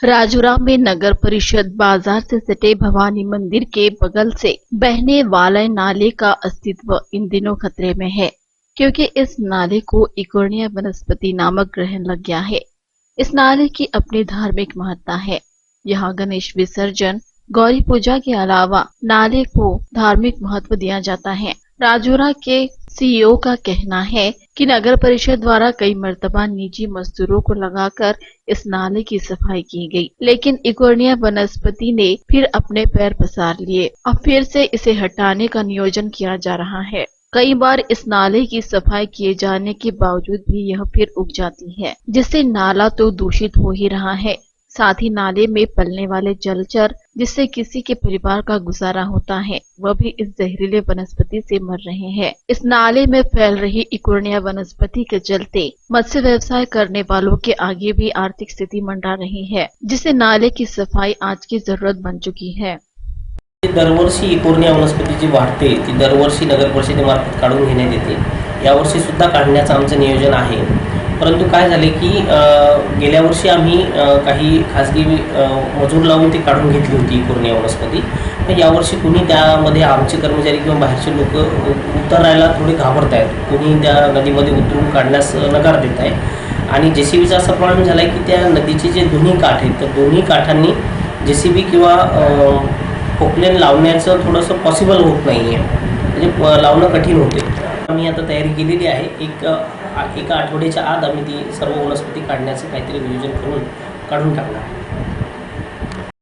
राजूरा में नगर परिषद बाजार से सटे भवानी मंदिर के बगल से बहने वाले नाले का अस्तित्व इन दिनों खतरे में है, क्योंकि इस नाले को इकोर्निया वनस्पति नामक ग्रहण लग गया है। इस नाले की अपनी धार्मिक महत्ता है। यहाँ गणेश विसर्जन, गौरी पूजा के अलावा नाले को धार्मिक महत्व दिया जाता है। राजूरा के सीईओ का कहना है कि नगर परिषद द्वारा कई मर्तबा निजी मजदूरों को लगाकर इस नाले की सफाई की गई, लेकिन इकोर्निया वनस्पति ने फिर अपने पैर पसार लिए। अब फिर से इसे हटाने का नियोजन किया जा रहा है। कई बार इस नाले की सफाई किए जाने के बावजूद भी यह फिर उग जाती है, जिससे नाला तो दूषित हो ही रहा है, साथ ही नाले में पलने वाले जलचर जिससे किसी के परिवार का गुजारा होता है, वह भी इस जहरीले वनस्पति से मर रहे हैं। इस नाले में फैल रही इकोर्निया वनस्पति के चलते मत्स्य व्यवसाय करने वालों के आगे भी आर्थिक स्थिति मंडरा रही है, जिससे नाले की सफाई आज की जरूरत बन चुकी है। दरवर्षी इकोर्निया वनस्पती जी वाढते ती दरवर्षी नगर परिषदेमार्फत काढून घेण्यात येते। यावर्षी सुद्धा काढण्याचं आमचं नियोजन आहे, परंतु काय झाले की गेल्या वर्षी आम्ही काही खाजगी मजूर लावून ती काढून घेतली होती इकोर्निया वनस्पती। पण यावर्षी कुणी त्यामध्ये आमचे कर्मचारी किंवा बाहेरचे लोक उतरायला थोडे घाबरत आहेत, कुणी त्या नदीमध्ये उतरून काढण्यास नकार देत आहे। आणि जेसीबीचा असा प्रॉब्लेम झाला की त्या नदीचे जे दोन्ही काठ आहेत त्या दोन्ही काठांनी जेसीबी किंवा पोकलेन लावण्याचं थोडंसं पॉसिबल होत नाही आहे, म्हणजे लावणं कठीण होते। आम्ही आता तयारी केलेली आहे। एका आठवड्याच्या आत आम्ही ती सर्व वनस्पती काढण्याचं काहीतरी नियोजन करून काढून टाकणार।